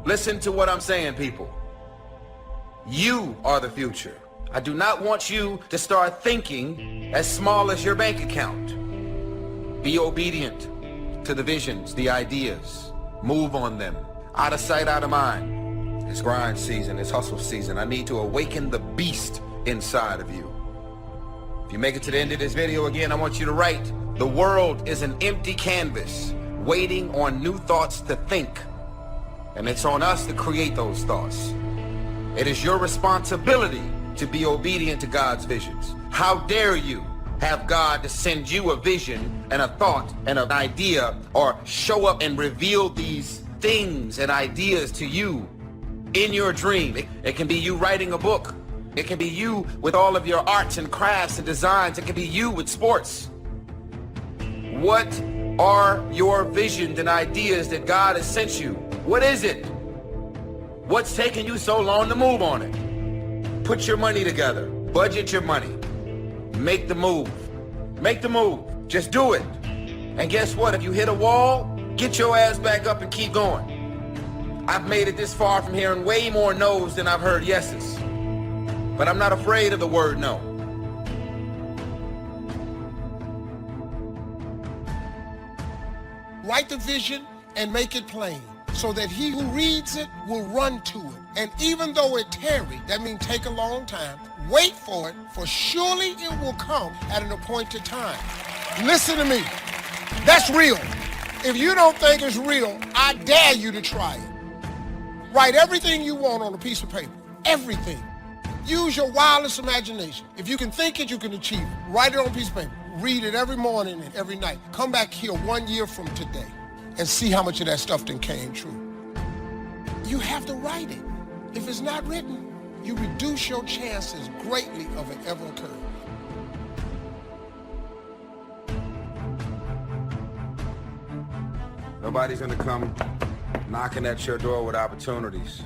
Listen to what I'm saying, people. You are the future. I do not want you to start thinking as small as your bank account. Be obedient to the visions, the ideas. Move on them. Out of sight, out of mind. It's grind season, it's hustle season. I need to awaken the beast inside of you. If you make it to the end of this video again, I want you to write, the world is an empty canvas waiting on new thoughts to think. And it's on us to create those thoughts. It is your responsibility to be obedient to God's visions. How dare you have God to send you a vision and a thought and an idea, or show up and reveal these things and ideas to you in your dream. It can be you writing a book. It can be you with all of your arts and crafts and designs. It can be you with sports. What are your visions and ideas that God has sent you? What is it? What's taking you so long to move on it? Put your money together. Budget your money. Make the move. Make the move. Just do it. And guess what? If you hit a wall, get your ass back up and keep going. I've made it this far from hearing way more no's than I've heard yeses. But I'm not afraid of the word no. Write the vision and make it plain, so that he who reads it will run to it. And even though it tarry, that means take a long time, wait for it, for surely it will come at an appointed time. Listen to me. That's real. If you don't think it's real, I dare you to try it. Write everything you want on a piece of paper. Everything. Use your wildest imagination. If you can think it, you can achieve it. Write it on a piece of paper. Read it every morning and every night. Come back here 1 year from today and see how much of that stuff then came true. You have to write it. If it's not written, you reduce your chances greatly of it ever occurring. Nobody's gonna come knocking at your door with opportunities.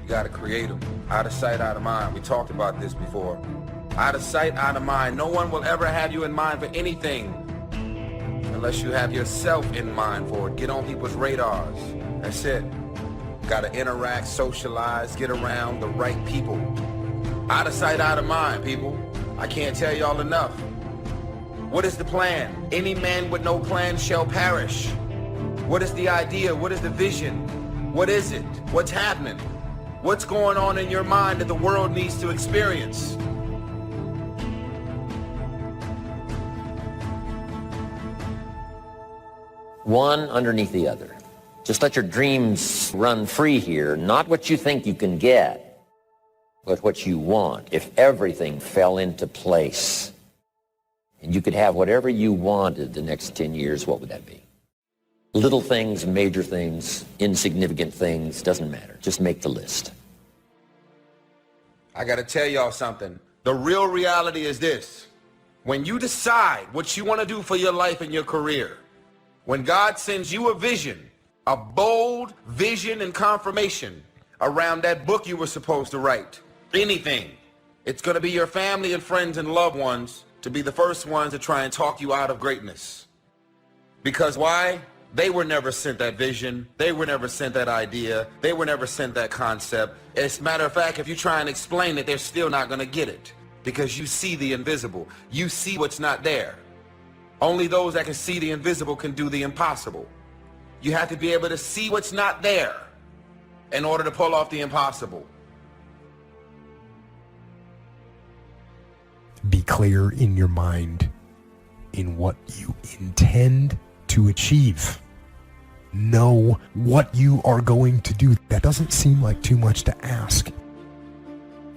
You gotta create them. Out of sight, out of mind. We talked about this before. Out of sight, out of mind. No one will ever have you in mind for anything unless you have yourself in mind for it. Get on people's radars. That's it. Gotta interact, socialize, get around the right people. Out of sight, out of mind, people. I can't tell y'all enough. What is the plan? Any man with no plan shall perish. What is the idea? What is the vision? What is it? What's happening? What's going on in your mind that the world needs to experience? One underneath the other. Just let your dreams run free here, not what you think you can get, but what you want. If everything fell into place and you could have whatever you wanted the next 10 years, what would that be? Little things, major things, insignificant things, doesn't matter. Just make the list. I gotta tell y'all something. The real reality is this. When you decide what you want to do for your life and your career, when God sends you a vision, a bold vision and confirmation around that book you were supposed to write, anything, it's going to be your family and friends and loved ones to be the first ones to try and talk you out of greatness. Because why? They were never sent that vision. They were never sent that idea. They were never sent that concept. As a matter of fact, if you try and explain it, they're still not going to get it, because you see the invisible. You see what's not there. Only those that can see the invisible can do the impossible. You have to be able to see what's not there in order to pull off the impossible. Be clear in your mind in what you intend to achieve. Know what you are going to do. That doesn't seem like too much to ask.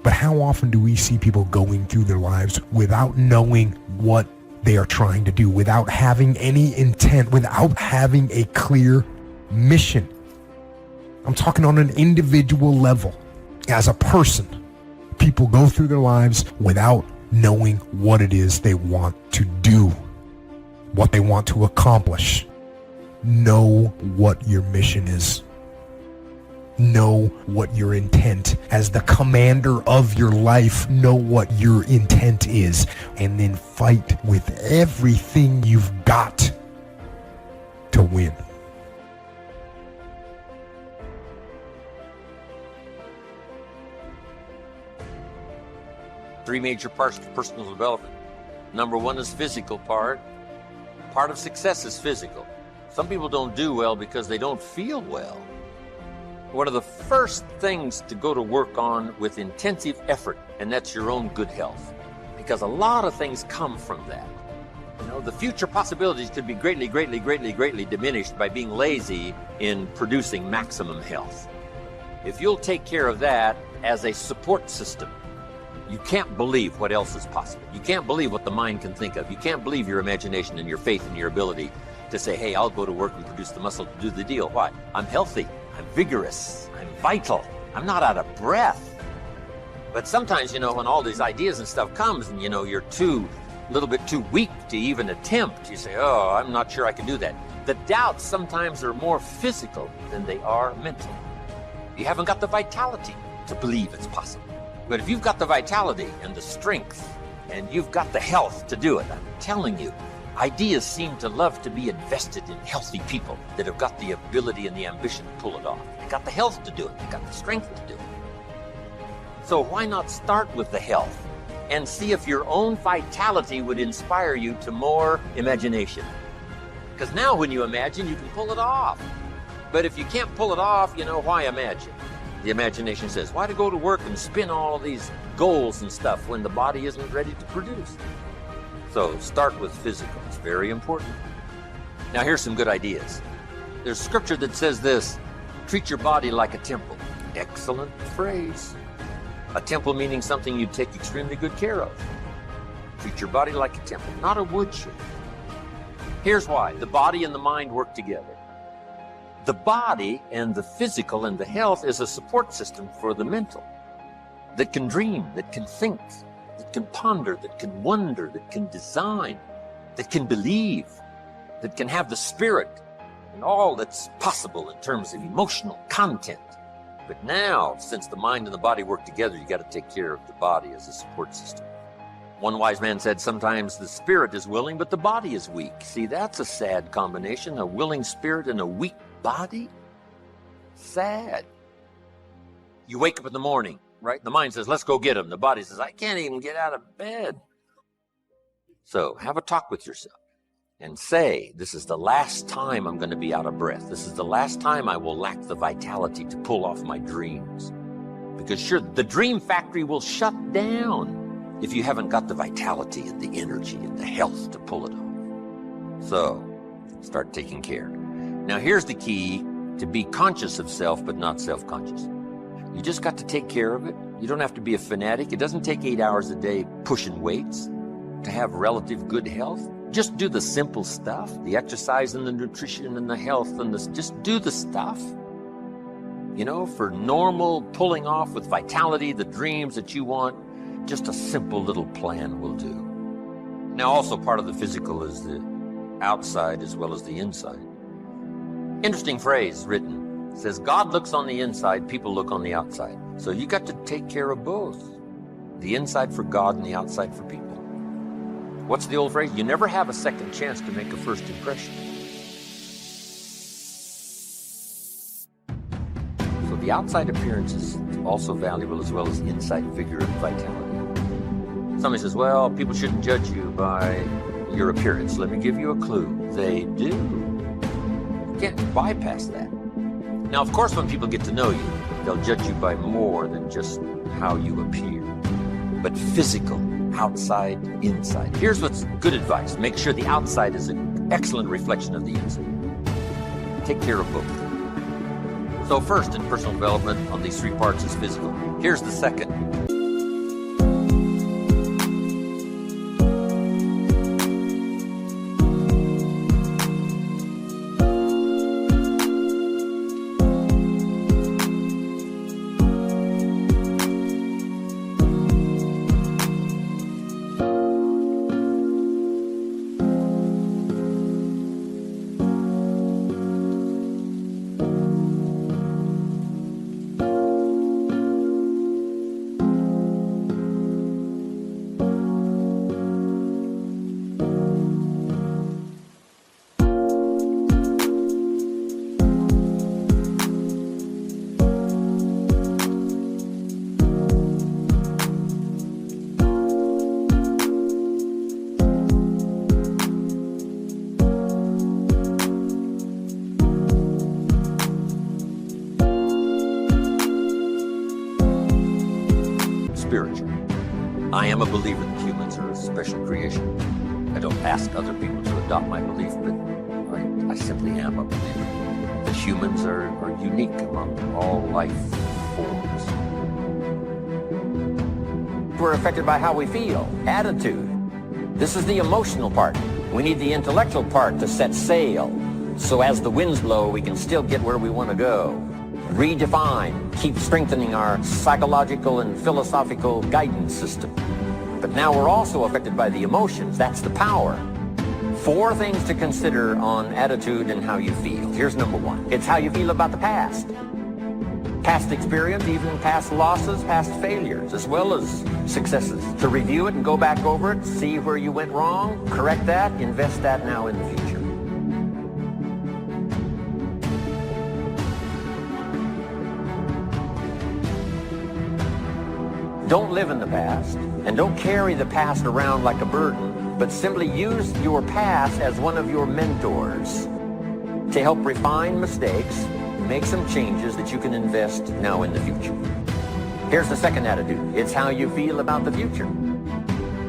But how often do we see people going through their lives without knowing what they are trying to do, without having any intent, without having a clear mission? I'm talking on an individual level. As a person, people go through their lives without knowing what it is they want to do, what they want to accomplish. Know what your mission is. Know what your intent, as the commander of your life, know what your intent is, and then fight with everything you've got to win. Three major parts to personal development. Number one is physical part. Part of success is physical. Some people don't do well because they don't feel well. One of the first things to go to work on with intensive effort, and that's your own good health. Because a lot of things come from that. You know, the future possibilities could be greatly diminished by being lazy in producing maximum health. If you'll take care of that as a support system, you can't believe what else is possible. You can't believe what the mind can think of. You can't believe your imagination and your faith and your ability to say, hey, I'll go to work and produce the muscle to do the deal. Why? I'm healthy, I'm vigorous, I'm vital, I'm not out of breath. But sometimes, you know, when all these ideas and stuff comes and, you know, you're a little bit too weak to even attempt, you say, oh, I'm not sure I can do that. The doubts sometimes are more physical than they are mental. You haven't got the vitality to believe it's possible. But if you've got the vitality and the strength and you've got the health to do it, I'm telling you, ideas seem to love to be invested in healthy people that have got the ability and the ambition to pull it off. They got the health to do it. They got the strength to do it. So why not start with the health and see if your own vitality would inspire you to more imagination? Because now when you imagine, you can pull it off. But if you can't pull it off, you know, why imagine? The imagination says, why to go to work and spin all these goals and stuff when the body isn't ready to produce? So start with physical. It's very important. Now here's some good ideas. There's scripture that says this, treat your body like a temple. Excellent phrase. A temple meaning something you take extremely good care of. Treat your body like a temple, not a woodshed. Here's why. The body and the mind work together. The body and the physical and the health is a support system for the mental that can dream, that can think, that can ponder, that can wonder, that can design, that can believe, that can have the spirit and all that's possible in terms of emotional content. But now, since the mind and the body work together, you got to take care of the body as a support system. One wise man said sometimes the spirit is willing, but the body is weak. See, that's a sad combination, a willing spirit and a weak body. Sad. You wake up in the morning, right? The mind says, let's go get him. The body says, I can't even get out of bed. So have a talk with yourself and say, this is the last time I'm going to be out of breath. This is the last time I will lack the vitality to pull off my dreams. Because sure, the dream factory will shut down if you haven't got the vitality and the energy and the health to pull it off. So start taking care. Now here's the key to be conscious of self, but not self-conscious. You just got to take care of it. You don't have to be a fanatic. It doesn't take 8 hours a day pushing weights to have relative good health. Just do the simple stuff, the exercise and the nutrition and the health and just do the stuff. You know, for normal pulling off with vitality, the dreams that you want, just a simple little plan will do. Now also part of the physical is the outside as well as the inside. Interesting phrase written. It says, God looks on the inside, people look on the outside. So you got to take care of both. The inside for God and the outside for people. What's the old phrase? You never have a second chance to make a first impression. So the outside appearance is also valuable as well as the inside vigor and vitality. Somebody says, well, people shouldn't judge you by your appearance. Let me give you a clue. They do. You can't bypass that. Now, of course, when people get to know you, they'll judge you by more than just how you appear. But physical, outside, inside. Here's what's good advice. Make sure the outside is an excellent reflection of the inside. Take care of both. So first, in personal development, on these three parts is physical. Here's the second. I am a believer that humans are a special creation. I don't ask other people to adopt my belief, but I simply am a believer that humans are unique among all life forms. We're affected by how we feel, attitude. This is the emotional part. We need the intellectual part to set sail, so as the winds blow, we can still get where we want to go. Redefine, keep strengthening our psychological and philosophical guidance system. But now we're also affected by the emotions. That's the power. 4 things to consider on attitude and how you feel. Here's number 1. It's how you feel about the past. Past experience, even past losses, past failures, as well as successes. To review it and go back over it, see where you went wrong, correct that, invest that now in the future. Don't live in the past, and don't carry the past around like a burden, but simply use your past as one of your mentors to help refine mistakes, make some changes that you can invest now in the future. Here's the second attitude. It's how you feel about the future.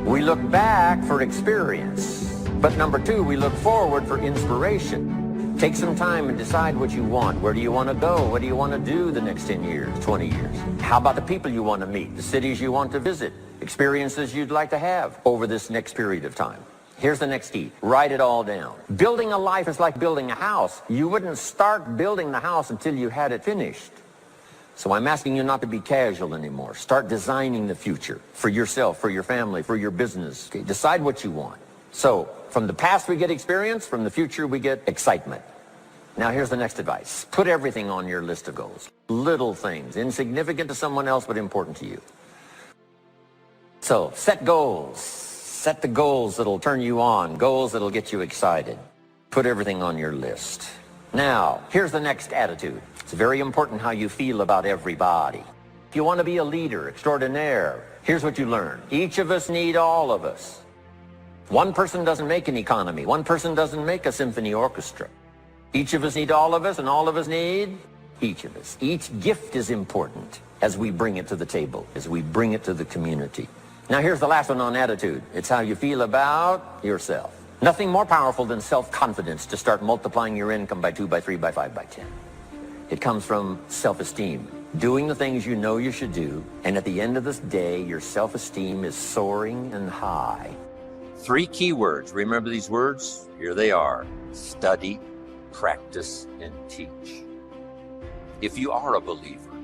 We look back for experience, but number 2, we look forward for inspiration. Take some time and decide what you want. Where do you want to go? What do you want to do the next 10 years, 20 years? How about the people you want to meet, the cities you want to visit, experiences you'd like to have over this next period of time? Here's the next key. Write it all down. Building a life is like building a house. You wouldn't start building the house until you had it finished. So I'm asking you not to be casual anymore. Start designing the future for yourself, for your family, for your business. Okay? Decide what you want. So from the past we get experience, from the future we get excitement. Now here's the next advice. Put everything on your list of goals. Little things, insignificant to someone else but important to you. So set goals. Set the goals that'll turn you on, goals that'll get you excited. Put everything on your list. Now, here's the next attitude. It's very important how you feel about everybody. If you want to be a leader extraordinaire, here's what you learn. Each of us need all of us. One person doesn't make an economy. One person doesn't make a symphony orchestra. Each of us need all of us, and all of us need each of us. Each gift is important as we bring it to the table, as we bring it to the community. Now here's the last one on attitude. It's how you feel about yourself. Nothing more powerful than self-confidence to start multiplying your income by 2, by 3, by 5, by 10. It comes from self-esteem. Doing the things you know you should do, and at the end of this day, your self-esteem is soaring and high. 3 key words. Remember these words? Here they are. Study, practice, and teach. If you are a believer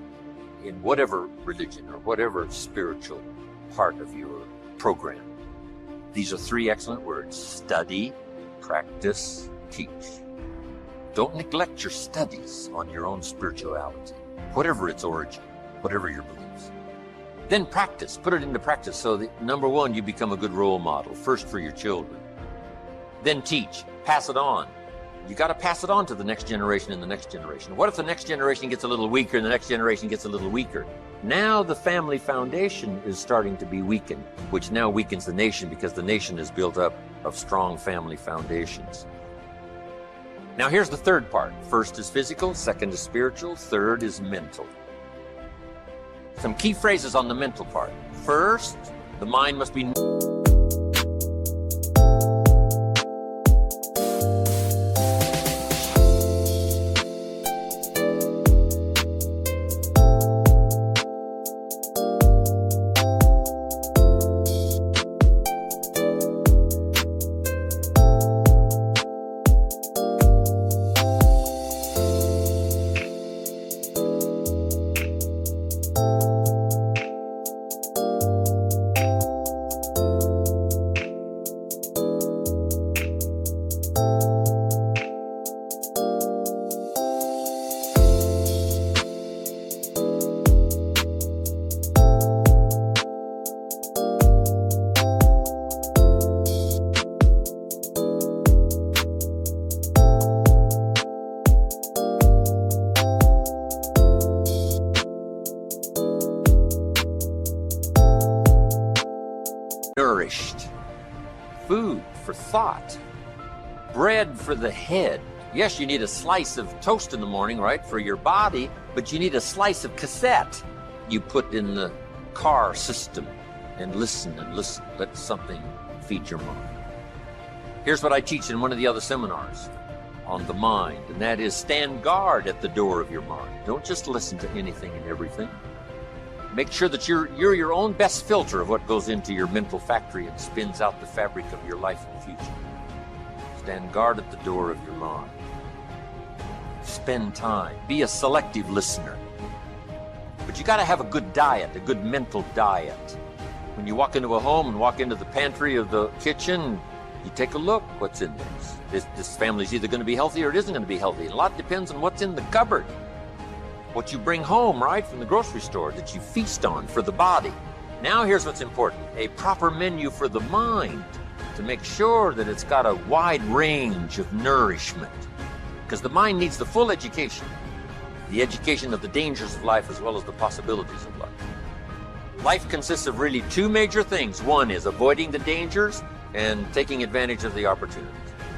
in whatever religion or whatever spiritual part of your program, these are 3 excellent words. Study, practice, teach. Don't neglect your studies on your own spirituality, whatever its origin, whatever your beliefs. Then practice, put it into practice so that, number 1, you become a good role model, first for your children. Then teach, pass it on. You got to pass it on to the next generation and the next generation. What if the next generation gets a little weaker and the next generation gets a little weaker? Now the family foundation is starting to be weakened, which now weakens the nation because the nation is built up of strong family foundations. Now here's the third part. First is physical, second is spiritual, third is mental. Some key phrases on the mental part. First, the mind must be nourished. Food for thought. Bread for the head. Yes, you need a slice of toast in the morning, right, for your body, but you need a slice of cassette you put in the car system and listen and listen. Let something feed your mind. Here's what I teach in one of the other seminars on the mind, and that is stand guard at the door of your mind. Don't just listen to anything and everything. Make sure that you're your own best filter of what goes into your mental factory and spins out the fabric of your life in the future. Stand guard at the door of your mind. Spend time. Be a selective listener. But you got to have a good diet, a good mental diet. When you walk into a home and walk into the pantry or the kitchen, you take a look what's in there. This family's either going to be healthy or it isn't going to be healthy. A lot depends on what's in the cupboard. What you bring home, right, from the grocery store that you feast on for the body. Now here's what's important. A proper menu for the mind to make sure that it's got a wide range of nourishment. Because the mind needs the full education. The education of the dangers of life as well as the possibilities of life. Life consists of really two major things. One is avoiding the dangers and taking advantage of the opportunities.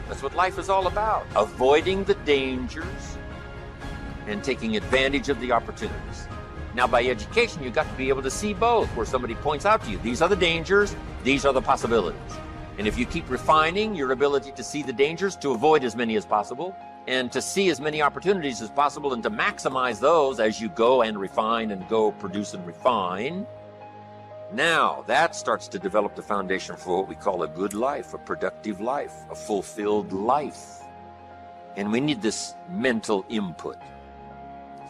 That's what life is all about. Avoiding the dangers and taking advantage of the opportunities. Now, by education, you've got to be able to see both, where somebody points out to you, these are the dangers, these are the possibilities. And if you keep refining your ability to see the dangers, to avoid as many as possible, and to see as many opportunities as possible, and to maximize those as you go and refine and go produce and refine, now that starts to develop the foundation for what we call a good life, a productive life, a fulfilled life. And we need this mental input,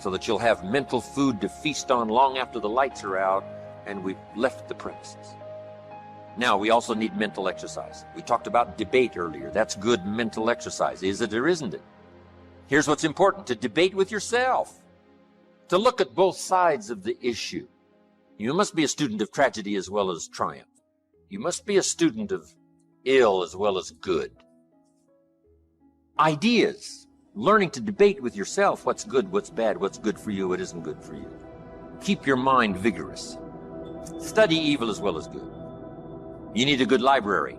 so that you'll have mental food to feast on long after the lights are out and we've left the premises. Now, we also need mental exercise. We talked about debate earlier. That's good mental exercise. Is it or isn't it? Here's what's important: to debate with yourself, to look at both sides of the issue. You must be a student of tragedy as well as triumph. You must be a student of ill as well as good. Ideas. Learning to debate with yourself what's good, what's bad, what's good for you, what isn't good for you. Keep your mind vigorous. Study evil as well as good. You need a good library.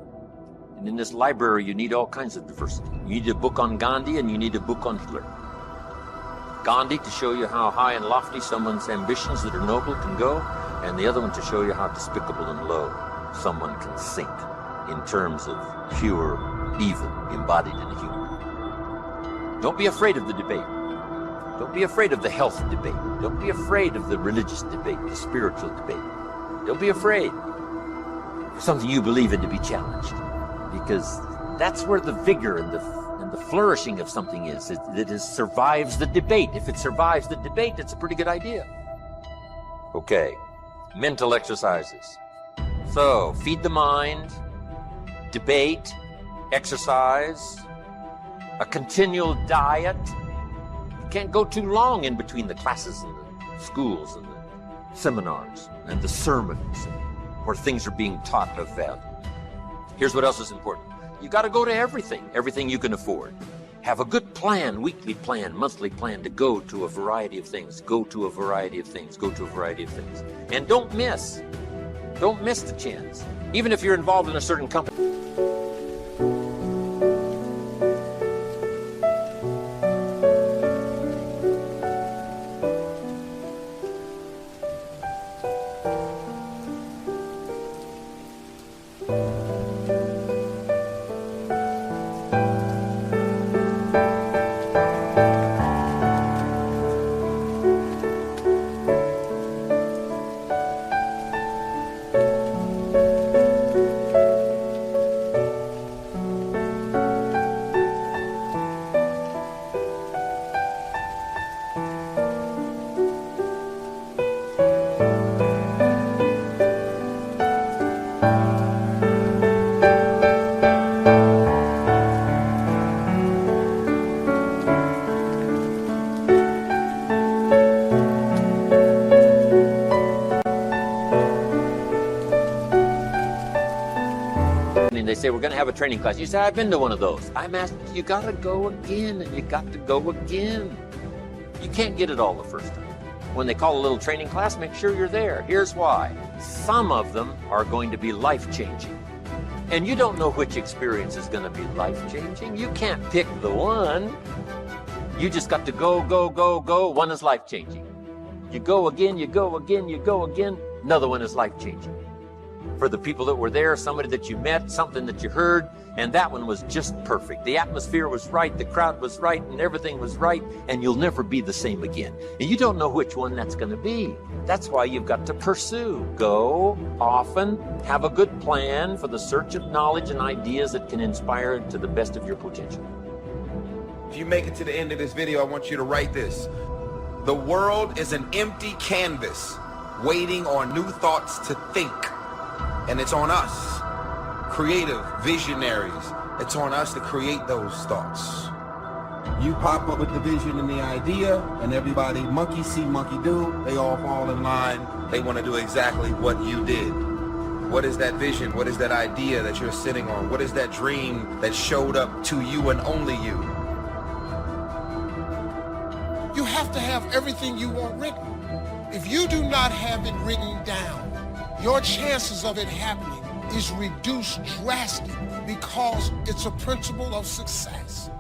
And in this library, you need all kinds of diversity. You need a book on Gandhi and you need a book on Hitler. Gandhi to show you how high and lofty someone's ambitions that are noble can go, and the other one to show you how despicable and low someone can sink in terms of pure evil embodied in a human. Don't be afraid of the debate. Don't be afraid of the health debate. Don't be afraid of the religious debate, the spiritual debate. Don't be afraid for something you believe in to be challenged, because that's where the vigor and the flourishing of something is. It survives the debate. If it survives the debate, it's a pretty good idea. Okay, mental exercises. So, feed the mind, debate, exercise, a continual diet. You can't go too long in between the classes and the schools and the seminars and the sermons where things are being taught of value. Here's what else is important. You got to go to everything you can afford. Have a good plan, weekly plan, monthly plan to go to a variety of things, go to a variety of things, go to a variety of things. And don't miss the chance. Even if you're involved in a certain company. They say, we're going to have a training class. You say, I've been to one of those. I'm asking, you got to go again, and you got to go again. You can't get it all the first time. When they call a little training class, make sure you're there. Here's why. Some of them are going to be life-changing. And you don't know which experience is going to be life-changing. You can't pick the one. You just got to go, go, go, go. One is life-changing. You go again, you go again, you go again. Another one is life-changing. for the people that were there, somebody that you met, something that you heard, and that one was just perfect. The atmosphere was right, the crowd was right, and everything was right, and you'll never be the same again. And you don't know which one that's going to be. That's why you've got to pursue. Go often, have a good plan for the search of knowledge and ideas that can inspire to the best of your potential. If you make it to the end of this video, I want you to write this. The world is an empty canvas waiting on new thoughts to think. And it's on us, creative visionaries. It's on us to create those thoughts. You pop up with the vision and the idea, and everybody monkey see, monkey do. They all fall in line. They want to do exactly what you did. What is that vision? What is that idea that you're sitting on? What is that dream that showed up to you and only you? You have to have everything you want written. If you do not have it written down, your chances of it happening is reduced drastically because it's a principle of success.